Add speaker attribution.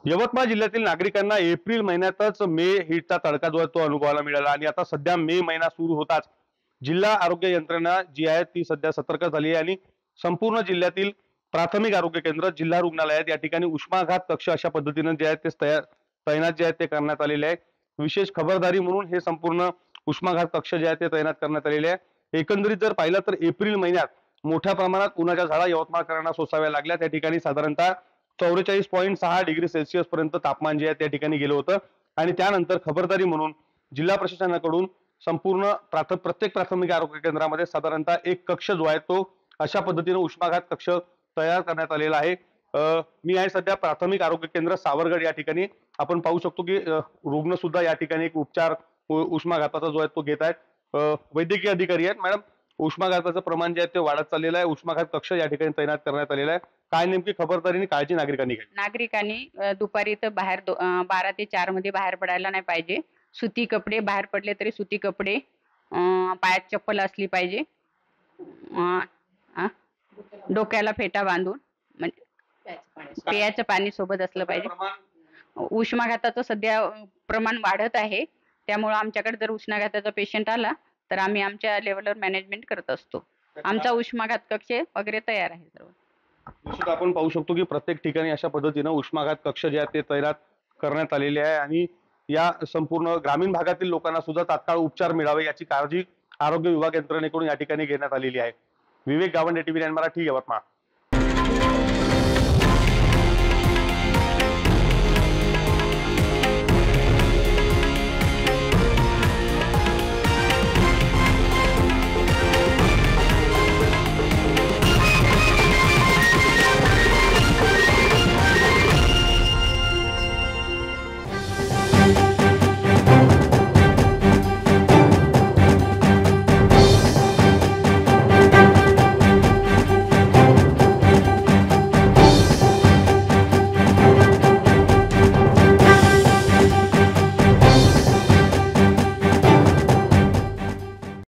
Speaker 1: यवतमाळ जिल्ह्यातील नागरिकांना एप्रिल महिन्यातच मे हिटचा तडका जो आहे तो अनुभवायला मिळाला आणि आता सध्या मे महिना सुरू होताच जिल्हा आरोग्य यंत्रणा जी आहे ती सध्या सतर्क झाली आहे आणि संपूर्ण जिल्ह्यातील प्राथमिक आरोग्य केंद्र, जिल्हा रुग्णालयात या ठिकाणी उष्माघात कक्ष अशा पद्धतीने जे आहेत ते तैनात जे आहेत ते करण्यात आलेले आहे. विशेष खबरदारी म्हणून हे संपूर्ण उष्माघात कक्ष जे आहेत ते तैनात करण्यात आलेले आहे. एकंदरीत जर पाहिलं तर एप्रिल महिन्यात मोठ्या प्रमाणात उन्हाच्या झळा यवतमाळकरांना सोसाव्या लागल्या. त्या ठिकाणी साधारणतः 44.6 डिग्री सेल्सिअस पर्यंत तापमान जे आहे त्या ठिकाणी गेलं होतं आणि त्यानंतर खबरदारी म्हणून जिल्हा प्रशासनाकडून संपूर्ण प्रत्येक प्राथमिक आरोग्य केंद्रामध्ये साधारणतः एक कक्ष जो आहे तो अशा पद्धतीने उष्माघात कक्ष तयार करण्यात आलेला आहे. मी आहे सध्या प्राथमिक आरोग्य केंद्र सावरगड या ठिकाणी. आपण पाहू शकतो की रुग्ण सुद्धा या ठिकाणी एक उपचार उष्माघाताचा जो आहे तो घेत आहेत. वैद्यकीय अधिकारी आहेत. मॅडम, उष्माघाताचं प्रमाण जे आहे ते वाढत चाललेलं आहे. उष्माघात कक्ष या ठिकाणी तैनात करण्यात आलेला आहे. काय नेमकी खबरदारी आणि काळजी नागरिकांनी घ्यावी?
Speaker 2: नागरिकांनी दुपारी तर बाहेर 12 ते 4 मध्ये बाहेर पडायला नाही पाहिजे. सुती कपडे, बाहेर पडले तरी सुती कपडे, पायात चप्पल असली पाहिजे, अ, अ, डोक्याला फेटा बांधून, म्हणजे पेयाचं पाणी सोबत असलं पाहिजे. उष्माघाताचं सध्या प्रमाण वाढत आहे, त्यामुळे आमच्याकडे जर उष्माघाताचा पेशंट आला तर आम्ही आमच्या लेवलवर मॅनेजमेंट करत असतो. आमचा उष्माघात कक्ष वगैरे तयार आहे सर्व.
Speaker 1: निश्चित आपण पाहू शकतो की प्रत्येक ठिकाणी अशा पद्धतीनं उष्माघात कक्ष जे आहेत ते तैनात करण्यात आलेले आहे आणि या संपूर्ण ग्रामीण भागातील लोकांना सुद्धा तात्काळ उपचार मिळावे याची काळजी आरोग्य विभाग यंत्रणेकडून या ठिकाणी घेण्यात आलेली आहे. विवेक गावंडे, टीव्ही 9 मराठी, यवतमाळ.